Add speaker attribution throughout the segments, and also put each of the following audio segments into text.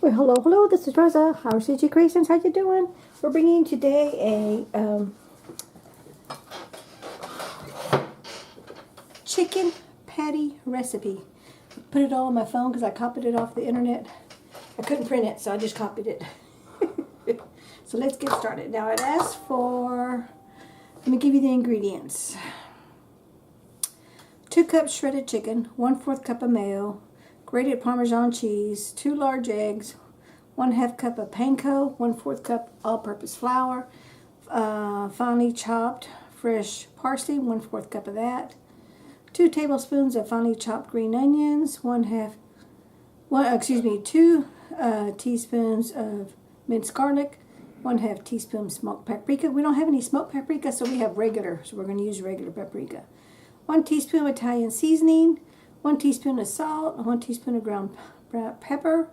Speaker 1: Well, hello, this is Rosa, rcgkreations. Creations. How you doing? We're bringing today a chicken patty recipe. Put it all on my phone because I copied it off the internet. I couldn't print it, so I just copied it. So let's get started. Now it asks for, let me give you the ingredients. 2 cups shredded chicken, 1/4 cup of mayo, grated Parmesan cheese, 2 large eggs, 1/2 cup of panko, 1/4 cup all-purpose flour, finely chopped fresh parsley, 1/4 cup of that, 2 tablespoons of finely chopped green onions, 2 teaspoons of minced garlic, 1/2 teaspoon smoked paprika. We don't have any smoked paprika, so we have regular, so we're going to use regular paprika. 1 teaspoon of Italian seasoning, 1 teaspoon of salt, 1 teaspoon of ground pepper,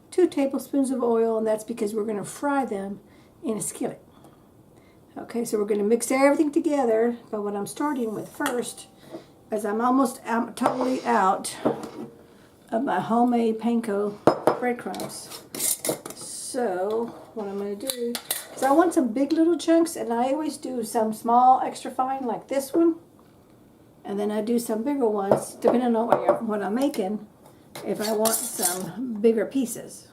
Speaker 1: 2 tablespoons of oil, and that's because we're going to fry them in a skillet. Okay, so we're going to mix everything together, but what I'm starting with first is I'm totally out of my homemade panko breadcrumbs. So what I'm going to do is I want some big little chunks, and I always do some small extra fine like this one. And then I do some bigger ones, depending on what I'm making, if I want some bigger pieces.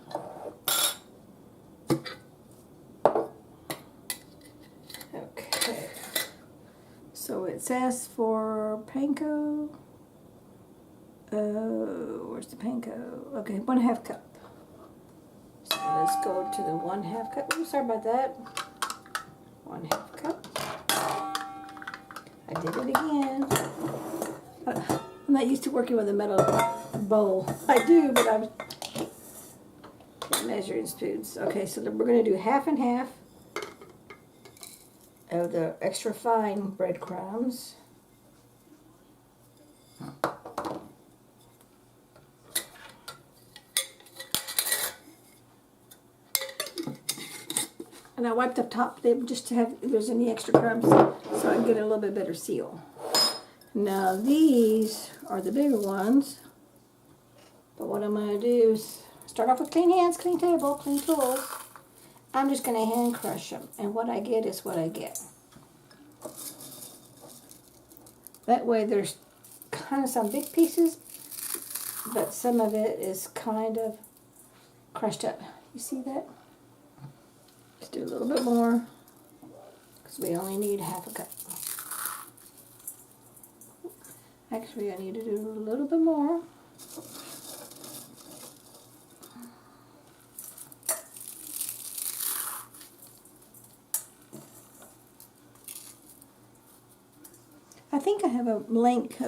Speaker 1: Okay. So it says for panko, where's the panko? Okay, 1/2 cup. So let's go to the 1/2 cup. Oops, sorry about that. 1/2 cup. I did it again. I'm not used to working with a metal bowl. I do, but I'm measuring spoons. Okay, so we're going to do 1/2 and 1/2 of the extra fine breadcrumbs. And I wiped the top just to have if there's any extra crumbs, so I can get a little bit better seal. Now these are the bigger ones, but what I'm going to do is start off with clean hands, clean table, clean tools. I'm just going to hand crush them, and what I get is what I get. That way there's kind of some big pieces, but some of it is kind of crushed up. You see that? Let's do a little bit more, because we only need 1/2 cup. Actually, I need to do a little bit more. I think I have a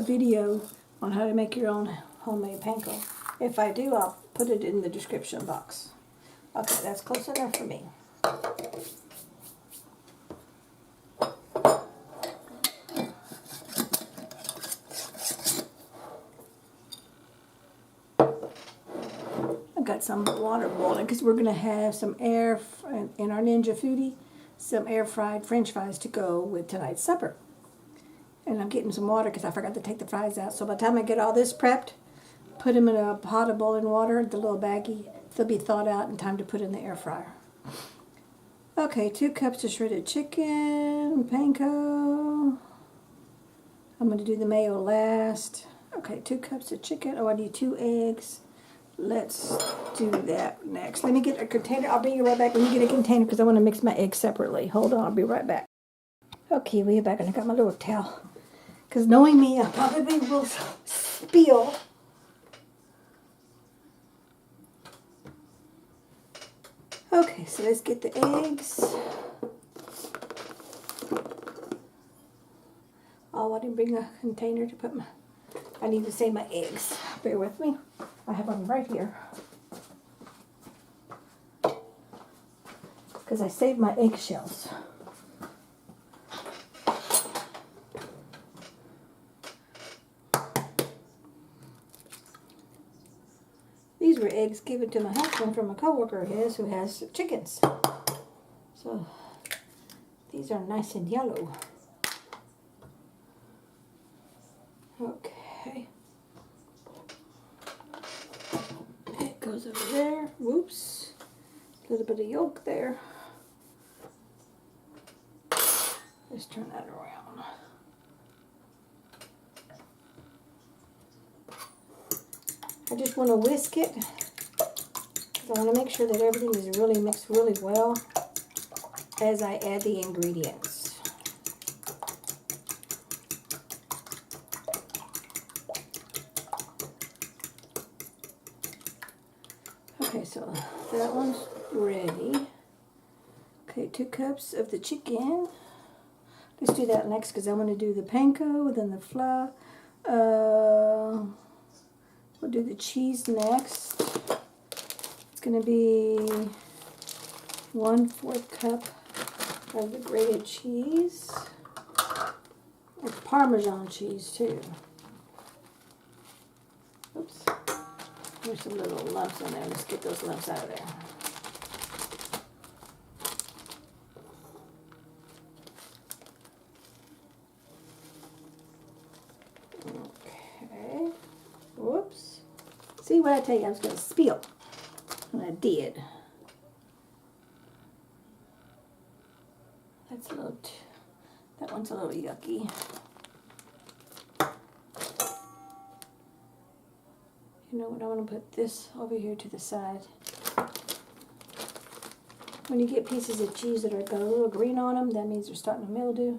Speaker 1: video on how to make your own homemade panko. If I do, I'll put it in the description box. Okay, that's close enough for me. Got some water boiling because we're going to have some in our Ninja Foodie, some air fried French fries to go with tonight's supper. And I'm getting some water because I forgot to take the fries out. So by the time I get all this prepped, put them in a pot of boiling water, the little baggie, they'll be thawed out in time to put in the air fryer. Okay, 2 cups of shredded chicken, panko. I'm going to do the mayo last. Okay, 2 cups of chicken. Oh, I need 2 eggs. Let's do that next. Let me get a container. I'll bring you right back when you get a container because I want to mix my eggs separately. Hold on, I'll be right back. Okay, we're back and I got my little towel. Because knowing me, I probably will spill. Okay, so let's get the eggs. Oh, I didn't bring a container to put I need to save my eggs. Bear with me. I have them right here. Because I saved my eggshells. These were eggs given to my husband from a coworker of his who has chickens. So these are nice and yellow. Okay. goes over there. Whoops. A little bit of yolk there. Let's turn that around. I just want to whisk it because I want to make sure that everything is really mixed really well as I add the ingredients. Okay, so that one's ready. Okay, 2 cups of the chicken. Let's do that next because I want to do the panko, then the flour. We'll do the cheese next. It's going to be 1/4 cup of the grated cheese. It's Parmesan cheese too. Oops. There's some little lumps in there. Let's get those lumps out of there. Okay. Whoops. See what I tell you, I was going to spill. And I did. That's a little, that one's a little yucky. You know what, I want to put this over here to the side. When you get pieces of cheese that are got a little green on them, that means they're starting to mildew.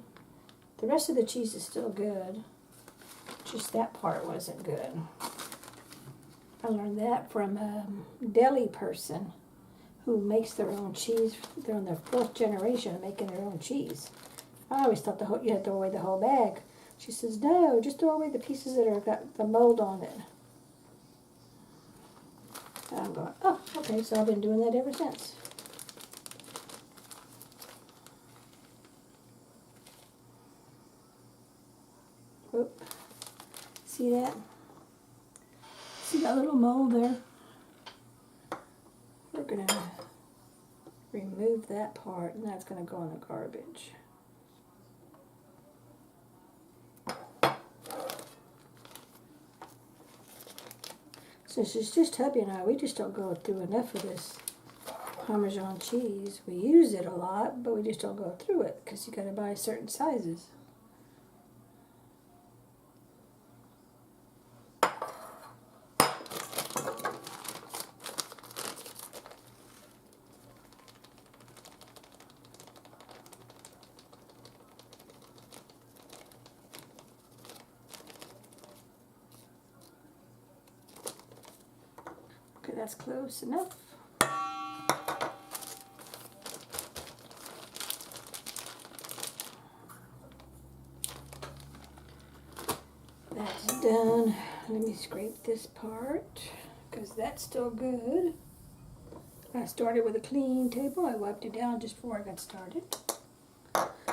Speaker 1: The rest of the cheese is still good. Just that part wasn't good. I learned that from a deli person who makes their own cheese. They're in their 4th generation of making their own cheese. I always thought you had to throw away the whole bag. She says, no, just throw away the pieces that are got the mold on it. And I'm going, oh, okay, so I've been doing that ever since. Oop. See that? See that little mold there? We're going to remove that part, and that's going to go in the garbage. Since it's just hubby and I, we just don't go through enough of this Parmesan cheese. We use it a lot, but we just don't go through it because you got to buy certain sizes. Okay, that's close enough. That's done. Let me scrape this part because that's still good. I started with a clean table. I wiped it down just before I got started.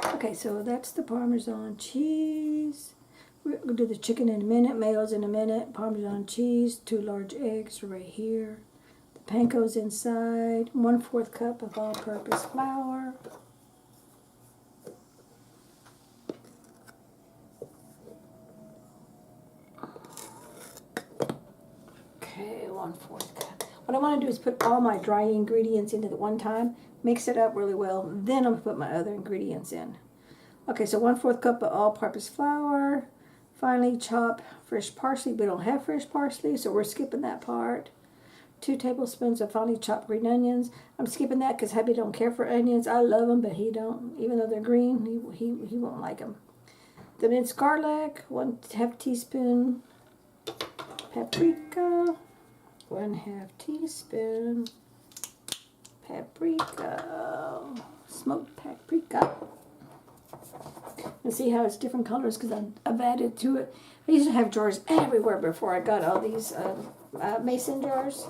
Speaker 1: Okay, so that's the Parmesan cheese. We're going to do the chicken in a minute, mayos in a minute, Parmesan cheese, 2 large eggs right here. The panko's inside, 1/4 cup of all-purpose flour. Okay, 1/4 cup. What I want to do is put all my dry ingredients into at one time, mix it up really well, then I'm going to put my other ingredients in. Okay, so 1/4 cup of all-purpose flour. Finely chop fresh parsley. We don't have fresh parsley, so we're skipping that part. 2 tablespoons of finely chopped green onions. I'm skipping that because hubby don't care for onions. I love them, but he don't. Even though they're green, he won't like them. The minced garlic, 1/2 teaspoon. Paprika, 1/2 teaspoon. Paprika, smoked paprika. And see how it's different colors because I've added to it. I used to have jars everywhere before I got all these mason jars.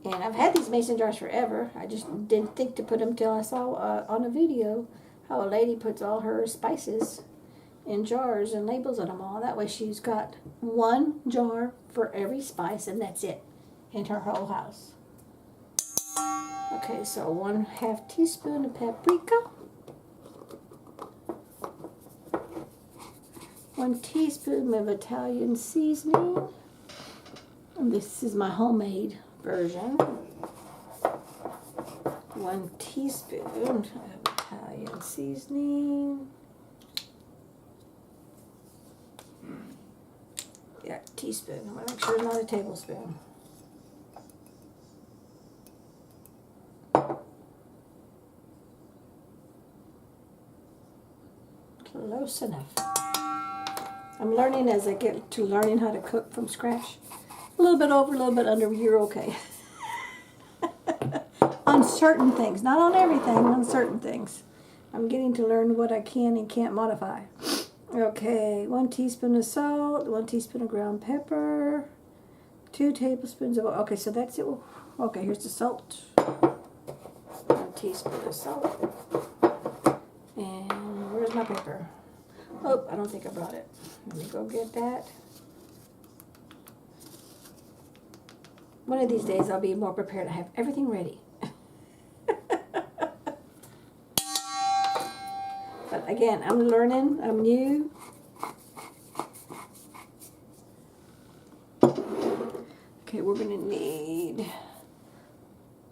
Speaker 1: And I've had these mason jars forever. I just didn't think to put them till I saw on a video how a lady puts all her spices in jars and labels on them all. That way she's got 1 jar for every spice and that's it in her whole house. Okay, so 1/2 teaspoon of paprika. 1 teaspoon of Italian seasoning. And this is my homemade version. 1 teaspoon of Italian seasoning. Yeah, teaspoon. I want to make sure it's not a tablespoon. Close enough. I'm learning as I get to learning how to cook from scratch. A little bit over, a little bit under, you're okay. On certain things, not on everything, on certain things. I'm getting to learn what I can and can't modify. Okay, 1 teaspoon of salt, 1 teaspoon of ground pepper, 2 tablespoons of oil. Okay, so that's it. Okay, here's the salt. 1 teaspoon of salt. And where's my pepper? Oh, I don't think I brought it. Let me go get that. One of these days I'll be more prepared. I have everything ready. But again, I'm learning. I'm new. Okay, we're going to need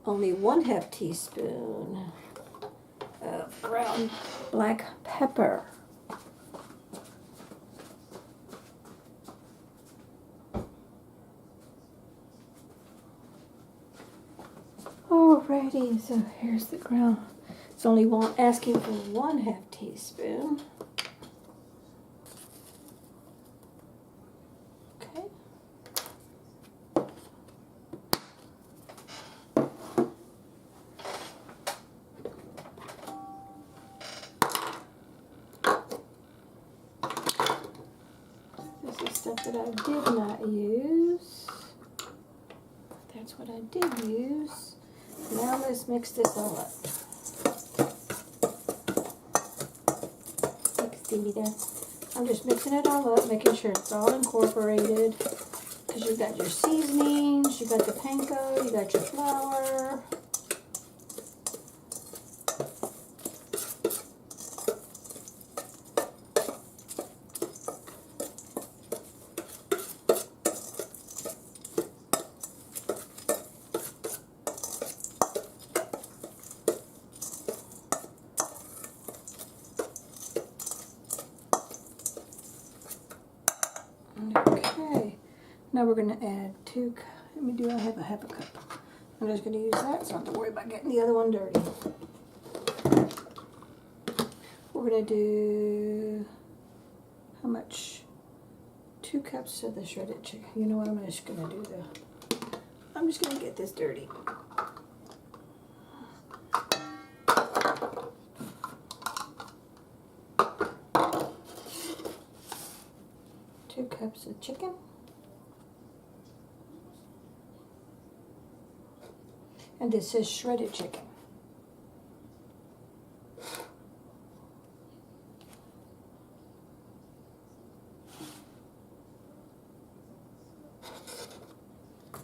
Speaker 1: only 1/2 teaspoon of ground black pepper. Alrighty, so here's the ground. It's only asking for 1/2 teaspoon. Okay. This is stuff that I did not use. That's what I did use. Now let's mix this all up. See there? I'm just mixing it all up, making sure it's all incorporated. Because you've got your seasonings, you got the panko, you got your flour. Okay, now we're going to add 2 cups. I have a 1/2 cup. I'm just going to use that so I don't have to worry about getting the other one dirty. We're going to do, how much? 2 cups of the shredded chicken. You know what, I'm just going to do I'm just going to get this dirty. Two cups of chicken. And this is shredded chicken.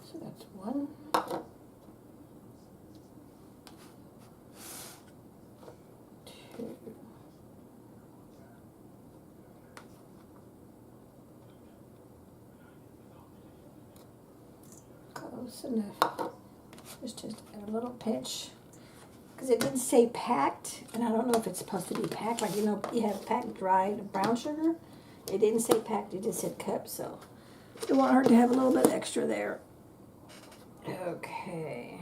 Speaker 1: So that's 1. 2. Close enough. Just add a little pinch. Because it didn't say packed, and I don't know if it's supposed to be packed. Like, you know, you have packed dried brown sugar. It didn't say packed, it just said cup, so it won't hurt to have a little bit extra there. Okay.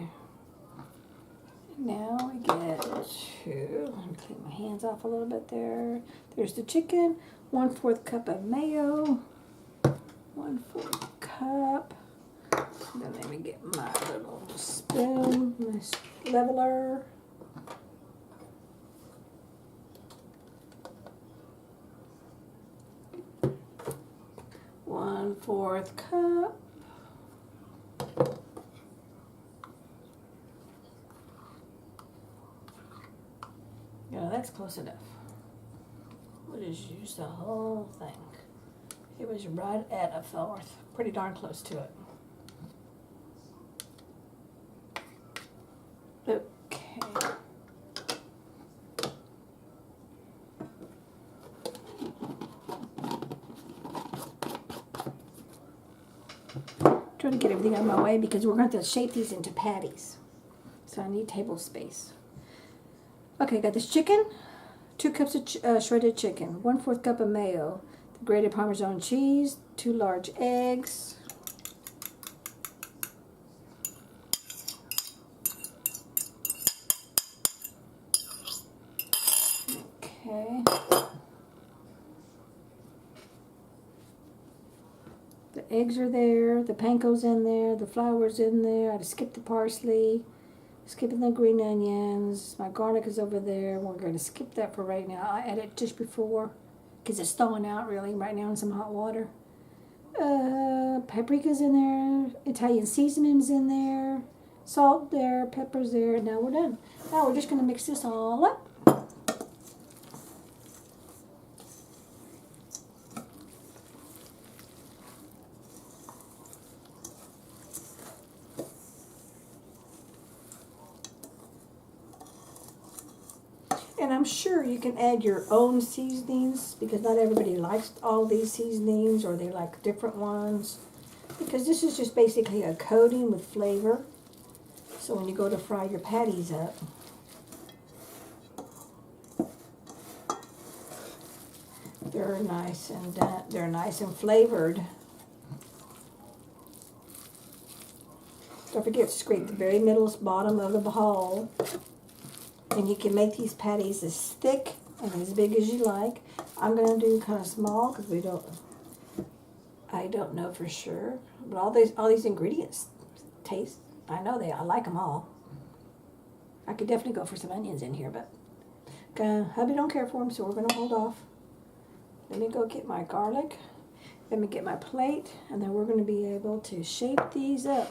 Speaker 1: Now we get to, let me clean my hands off a little bit there. There's the chicken, 1/4 cup of mayo, 1/4 cup. Then let me get my little spoon, my leveler. One-4 cup. Yeah, that's close enough. We'll just use the whole thing. It was right at 1/4. Pretty darn close to it. Okay. trying to get everything out of my way because we're going to shape these into patties. So I need table space. Okay, got this chicken, 2 cups of shredded chicken, 1/4 cup of mayo, the grated Parmesan cheese, 2 large eggs. Okay. The eggs are there, the panko's in there, the flour's in there. I skipped the parsley, skipping the green onions. My garlic is over there. We're going to skip that for right now. I added it just before because it's thawing out really right now in some hot water. Paprika's in there, Italian seasoning's in there, salt there, pepper's there. Now we're done. Now we're just going to mix this all up. And I'm sure you can add your own seasonings because not everybody likes all these seasonings or they like different ones. Because this is just basically a coating with flavor. So when you go to fry your patties up, they're nice and flavored. Don't forget to scrape the very middle bottom of the bowl. And you can make these patties as thick and as big as you like. I'm going to do kind of small because I don't know for sure. But all these ingredients taste, I like them all. I could definitely go for some onions in here, but hubby don't care for them, so we're going to hold off. Let me go get my garlic. Let me get my plate, and then we're going to be able to shape these up.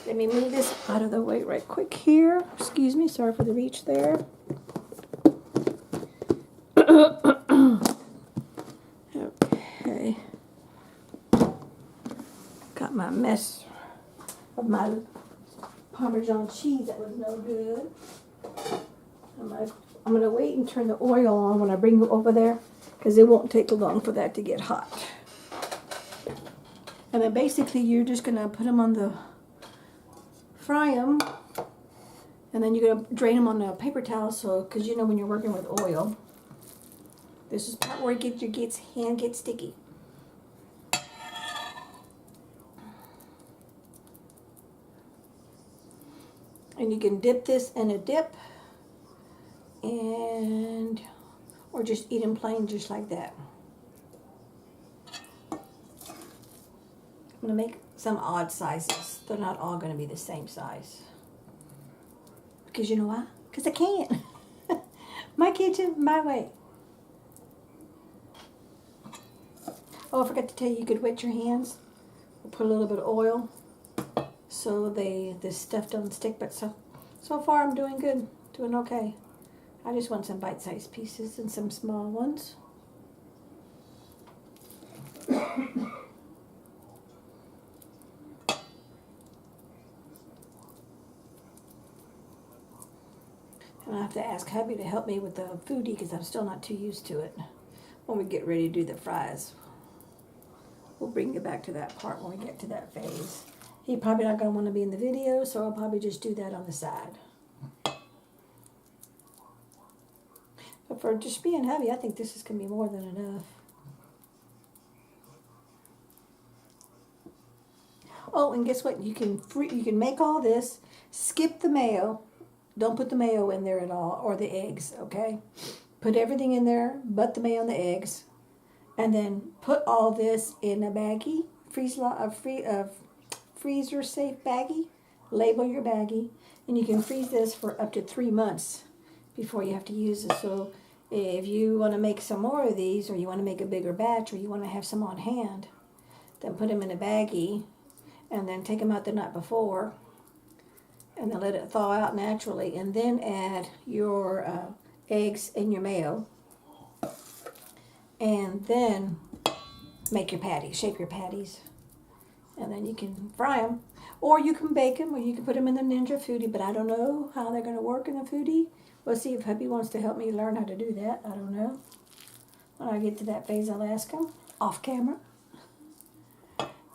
Speaker 1: Let me move this out of the way right quick here. Excuse me, sorry for the reach there. Okay. Got my mess of my Parmesan cheese that was no good. I'm going to wait and turn the oil on when I bring it over there because it won't take long for that to get hot. And then basically you're just going to put them on the, fry them, and then you're going to drain them on a paper towel, so, because you know when you're working with oil, this is part where your hand gets sticky. And you can dip this in a dip, or just eat them plain just like that. I'm going to make some odd sizes. They're not all going to be the same size. Because you know why? Because I can't. My kitchen, my way. Oh, I forgot to tell you, you could wet your hands. Put a little bit of oil so this stuff doesn't stick. But so far I'm doing good. Doing okay. I just want some bite-sized pieces and some small ones. And I have to ask hubby to help me with the foodie because I'm still not too used to it. When we get ready to do the fries, we'll bring you back to that part when we get to that phase. He's probably not going to want to be in the video, so I'll probably just do that on the side. But for just being heavy, I think this is going to be more than enough. Oh, and guess what? You can make all this, skip the mayo. Don't put the mayo in there at all, or the eggs, okay? Put everything in there, but the mayo and the eggs. And then put all this in a baggie, freezer-safe baggie. Label your baggie. And you can freeze this for up to 3 months before you have to use it. So if you want to make some more of these, or you want to make a bigger batch, or you want to have some on hand, then put them in a baggie, and then take them out the night before, and then let it thaw out naturally, and then add your eggs and your mayo, and then make your patties, shape your patties, and then you can fry them, or you can bake them, or you can put them in the Ninja Foodie, but I don't know how they're going to work in the Foodie. We'll see if hubby wants to help me learn how to do that. I don't know. When I get to that phase, I'll ask him off camera.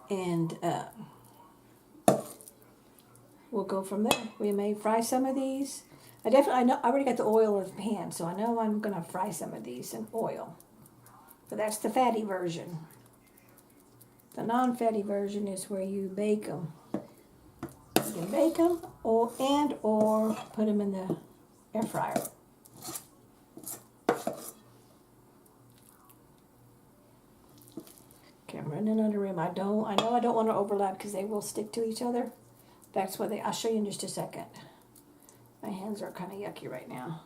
Speaker 1: And we'll go from there. We may fry some of these. I know I already got the oil in the pan, so I know I'm gonna fry some of these in oil. But that's the fatty version. The non-fatty version is where you bake them. You can bake them or put them in the air fryer. Okay, I'm running out of room. I know I don't want to overlap because they will stick to each other. That's what I'll show you in just a second. My hands are kind of yucky right now.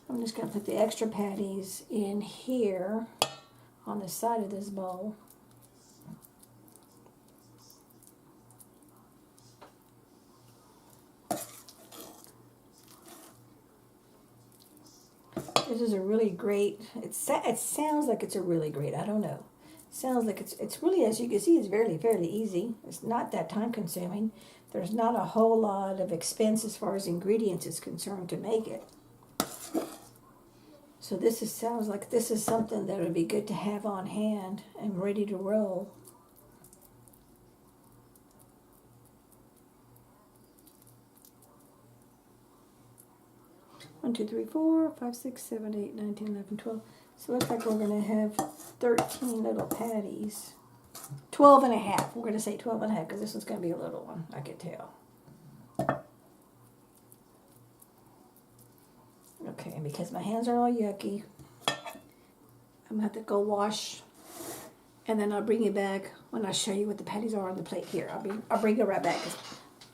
Speaker 1: I'm just going to put the extra patties in here on the side of this bowl. This is a really great, it sounds like it's a really great, I don't know. It sounds like it's really, as you can see, it's fairly easy. It's not that time consuming. There's not a whole lot of expense as far as ingredients is concerned to make it. So sounds like this is something that would be good to have on hand and ready to roll. One, two, three, 4, 5, 6, 7, 8, 9, 10, 11, 12. So it looks like we're going to have 13 little patties. 12 and a half. We're going to say 12 and a half because this one's going to be a little one, I can tell. Okay, and because my hands are all yucky, I'm going to have to go wash, and then I'll bring you back when I show you what the patties are on the plate here. I'll bring it right back because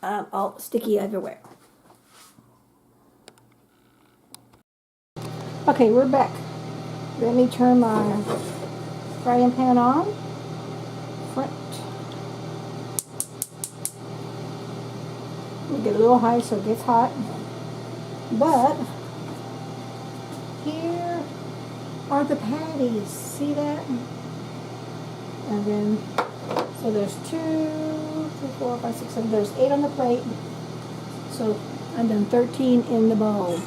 Speaker 1: I'm all sticky everywhere. Okay, we're back. Let me turn my frying pan on. Front. We get a little high so it gets hot. But here are the patties. See that? And then, so there's 2, 3, 4, 5, 6, 7. There's 8 on the plate. So I've done 13 in the bowl.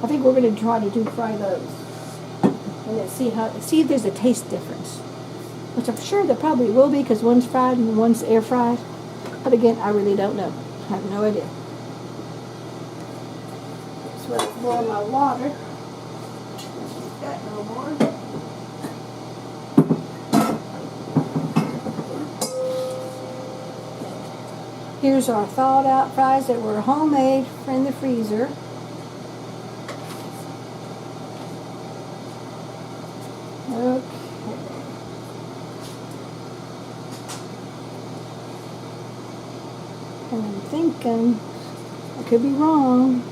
Speaker 1: I think we're going to try to fry those. And then see if there's a taste difference. Which I'm sure there probably will be because one's fried and one's air fried. But again, I really don't know. I have no idea. So let's boil my water. Got no more. Here's our thawed out fries that were homemade in the freezer. Okay. And I'm thinking, I could be wrong,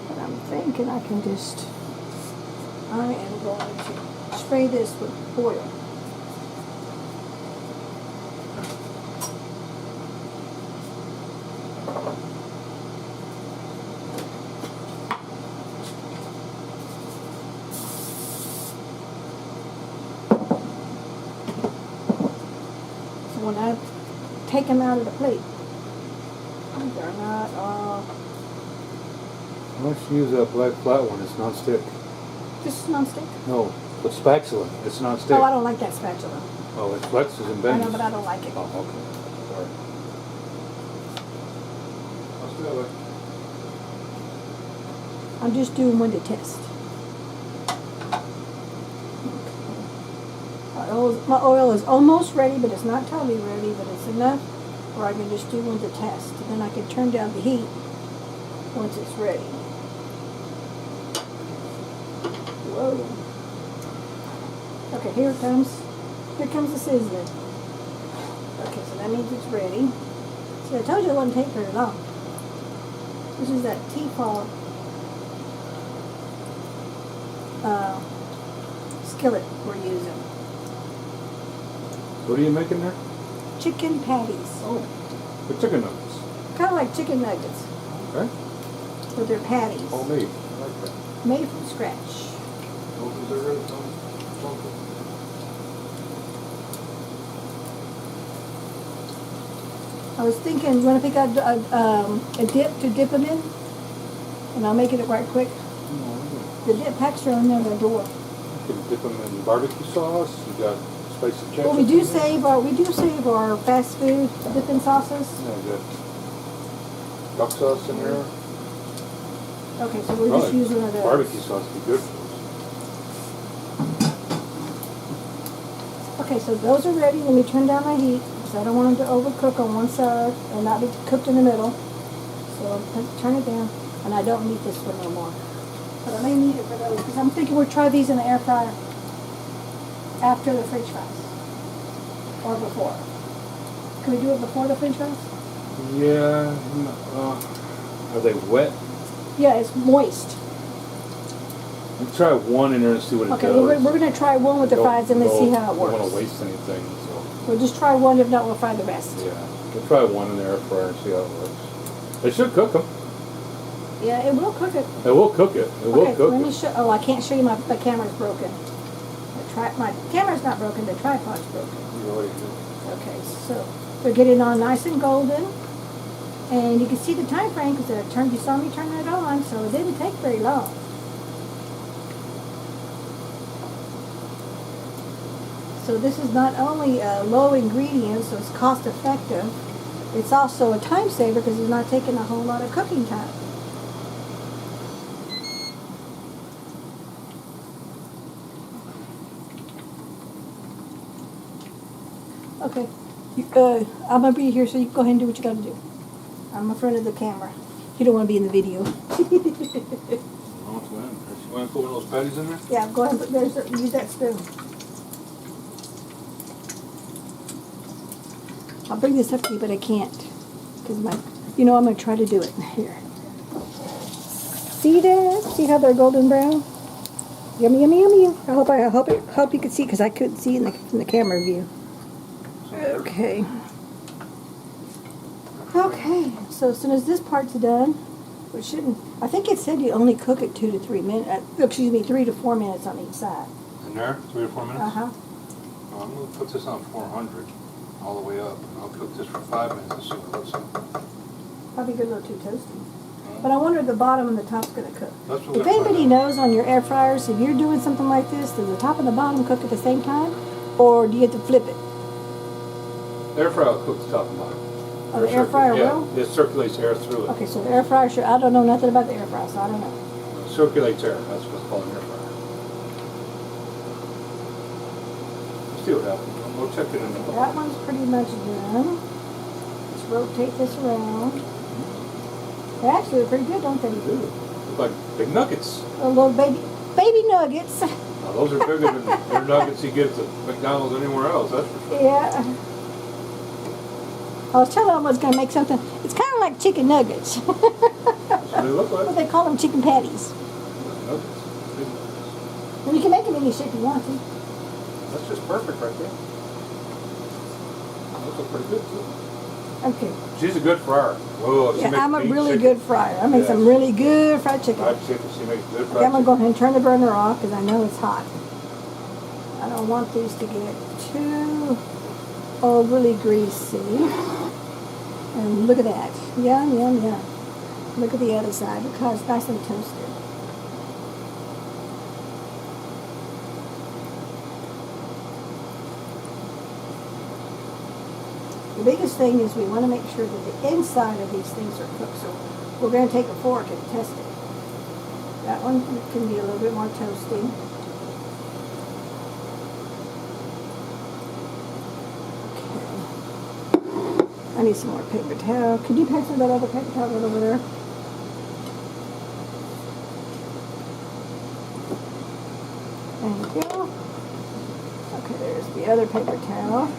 Speaker 1: but I'm thinking I am going to spray this with oil. When I take them out of the plate, they're not all...
Speaker 2: Why don't you use that black flat one? It's non-stick.
Speaker 1: This is non-stick?
Speaker 2: No, the spatula. It's non-stick.
Speaker 1: Oh, I don't like that spatula.
Speaker 2: Oh, it flexes and bends.
Speaker 1: I know, but I don't like it.
Speaker 2: Oh, okay. Sorry.
Speaker 1: I'm just doing one to test. My oil is almost ready, but it's not totally ready, but it's enough where I can just do one to test. And then I can turn down the heat once it's ready. Whoa. Okay, here it comes. Here comes the sizzling. Okay, so that means it's ready. See, I told you it wouldn't take very long. This is that teapot skillet we're using.
Speaker 2: What are you making there?
Speaker 1: Chicken patties.
Speaker 2: Oh, the chicken nuggets.
Speaker 1: Kind of like chicken nuggets.
Speaker 2: Okay.
Speaker 1: But they're patties.
Speaker 2: Homemade. I like that.
Speaker 1: Made from scratch. I was thinking, you want to pick out a dip to dip them in? And I'll make it right quick. The dip packs are on the door.
Speaker 2: You can dip them in barbecue sauce. You got spicy ketchup.
Speaker 1: Well, we do save our fast food dipping sauces.
Speaker 2: Yeah, good. duck sauce in there.
Speaker 1: Okay, so we'll just use one of those.
Speaker 2: Barbecue sauce would be good for
Speaker 1: Okay, so those are ready. Let me turn down my heat because I don't want them to overcook on one side and not be cooked in the middle. So I'll turn it down. And I don't need this one no more. But I may need it for those because I'm thinking we'll try these in the air fryer after the french fries. Or before. Can we do it before the french fries?
Speaker 2: us. Yeah. Are they wet?
Speaker 1: Yeah, it's moist.
Speaker 2: We'll try one in there and see what it
Speaker 1: Okay,
Speaker 2: does.
Speaker 1: we're going to try one with the fries and let's see how it works.
Speaker 2: Don't want to waste anything, so.
Speaker 1: We'll just try one. If not, we'll fry the rest.
Speaker 2: Yeah, we'll try one in the air fryer and see how it works. They should cook them.
Speaker 1: Yeah, it will cook it.
Speaker 2: It will cook it. It will cook
Speaker 1: let me
Speaker 2: it.
Speaker 1: show. Oh, I can't show you. My camera's broken. My camera's not broken. The tripod's broken. Okay, so they're getting on nice and golden, and you can see the time frame because you saw me turn it on, so it didn't take very long. So this is not only low ingredients, so it's cost effective. It's also a time saver because it's not taking a whole lot of cooking time. Okay, I'm gonna be here, so you go ahead and do what you gotta do. I'm in front of the camera. You don't want to be in the video.
Speaker 2: You want to put one of those patties in there?
Speaker 1: Yeah, go ahead. Use that spoon. I'll bring this up to you, but I can't because I'm gonna try to do it here. See that? See how they're golden brown? Yummy, yummy, yummy. I hope you could see because I couldn't see in the camera view. Okay. Okay. So as soon as this part's done, we shouldn't. I think it said you only cook it 2 to 3 minutes. 3 to 4 minutes on each side.
Speaker 2: In there? 3 to 4 minutes?
Speaker 1: Uh-huh.
Speaker 2: Well, I'm going to put this on 400 all the way up. I'll cook this for 5 minutes and see what it looks like.
Speaker 1: Probably get a little too toasty. But I wonder if the bottom and the top's going to cook.
Speaker 2: That's what
Speaker 1: If anybody knows on your air fryers, if you're doing something like this, does the top and the bottom cook at the same time? Or do you have to flip it?
Speaker 2: The air fryer will cook the top and bottom.
Speaker 1: Oh, the air fryer will?
Speaker 2: Yeah, it circulates air through it.
Speaker 1: Okay, so the air fryer, I don't know nothing about the air fryer, so I don't know.
Speaker 2: It circulates air. That's what's called an air fryer. Let's see what happens. We'll check it in the
Speaker 1: That one's pretty much done. Let's rotate this around. They actually look pretty good, don't they?
Speaker 2: They do. Look like big nuggets.
Speaker 1: A little baby nuggets.
Speaker 2: Now, those are bigger than the nuggets you get at McDonald's or anywhere else, that's for sure.
Speaker 1: Yeah. I was telling them I was going to make something. It's kind of like chicken nuggets.
Speaker 2: That's what they look like.
Speaker 1: But they call them chicken patties.
Speaker 2: Nuggets. Big nuggets.
Speaker 1: And you can make them any shape you want to.
Speaker 2: That's just perfect right there. Those look pretty good too.
Speaker 1: Okay.
Speaker 2: She's a good fryer. Whoa, she
Speaker 1: Yeah,
Speaker 2: makes
Speaker 1: I'm a
Speaker 2: mean
Speaker 1: really
Speaker 2: chicken.
Speaker 1: good fryer. I make some really good fried chicken.
Speaker 2: Fried chicken, she makes good
Speaker 1: Okay,
Speaker 2: fried
Speaker 1: I'm going to
Speaker 2: chicken.
Speaker 1: go ahead and turn the burner off because I know it's hot. I don't want these to get too overly greasy. And look at that. Yum, yum, yum. Look at the other side because it's nice and toasted. The biggest thing is we want to make sure that the inside of these things are cooked. So we're going to take a fork and test it. That one can be a little bit more toasty. I need some more paper towel. Could you pass me that other paper towel right over there? Thank you. Okay, there's the other paper towel.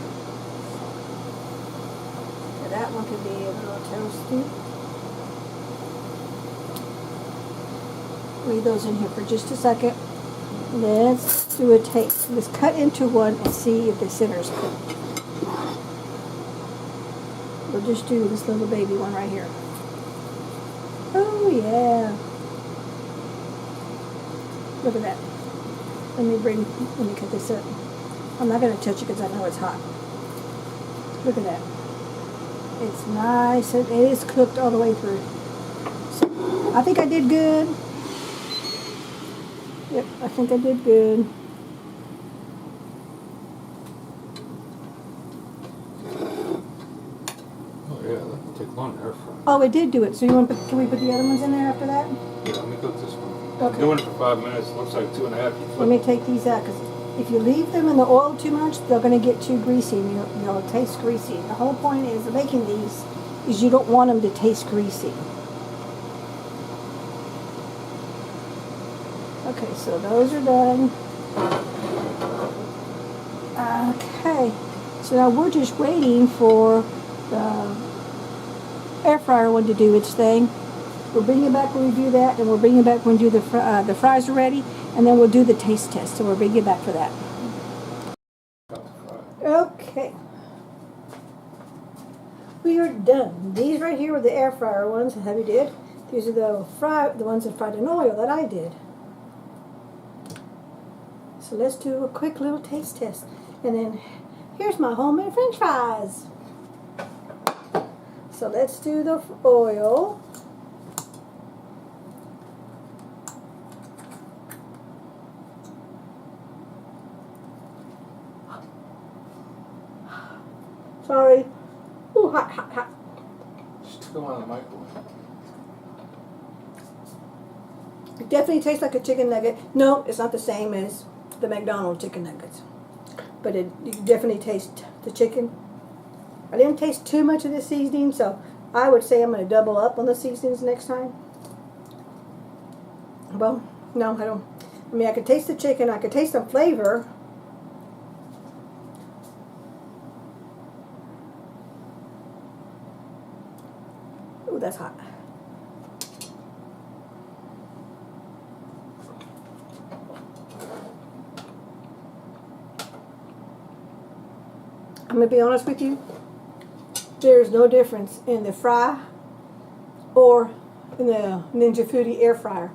Speaker 1: Okay, that one could be a little toasty. Leave those in here for just a second. Let's do a taste. Let's cut into one and see if the center's cooked. We'll just do this little baby one right here. Oh yeah. Look at that. Let me cut this up. I'm not going to touch it because I know it's hot. Look at that. It's nice. It is cooked all the way through. So I think I did good. Yep, I think I did good.
Speaker 2: Oh yeah, that can take long air fry.
Speaker 1: Oh, it did do it. So you want? Can we put the other ones in there after that?
Speaker 2: Yeah, let me cook this one.
Speaker 1: Okay.
Speaker 2: I'm doing it for 5 minutes. Looks like 2.5.
Speaker 1: Let me take these out because if you leave them in the oil too much, they're going to get too greasy and they'll taste greasy. The whole point is of making these is you don't want them to taste greasy. Okay, so those are done. Okay, so now we're just waiting for the air fryer one to do its thing. We'll bring it back when we do that, and we'll bring it back when we do the fries are ready, and then we'll do the taste test. So we'll bring it back for that. Okay. We are done. These right here were the air fryer ones that Hubby did. These are the ones that fried in oil that I did. So let's do a quick little taste test. And then here's my homemade French fries. So let's do the oil. Sorry. Ooh, hot, hot, hot.
Speaker 2: Just took them out of the microwave.
Speaker 1: It definitely tastes like a chicken nugget. No, it's not the same as the McDonald's chicken nuggets. But you definitely taste the chicken. I didn't taste too much of the seasoning, so I would say I'm going to double up on the seasonings next time. Well, no, I don't. I mean, I could taste the chicken. I could taste some flavor. Ooh, that's hot. I'm going to be honest with you. There's no difference in the fry or in the Ninja Foodie air fryer.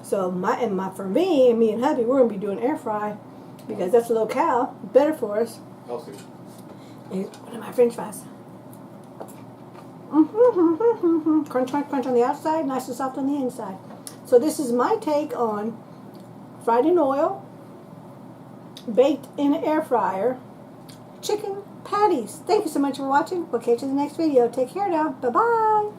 Speaker 1: So for me and hubby, we're going to be doing air fry because that's low cal, better for us.
Speaker 2: Healthy.
Speaker 1: Here's one of my French fries. Crunch, crunch, crunch on the outside, nice and soft on the inside. So this is my take on fried in oil, baked in an air fryer, chicken patties. Thank you so much for watching. We'll catch you in the next video. Take care now. Bye-bye.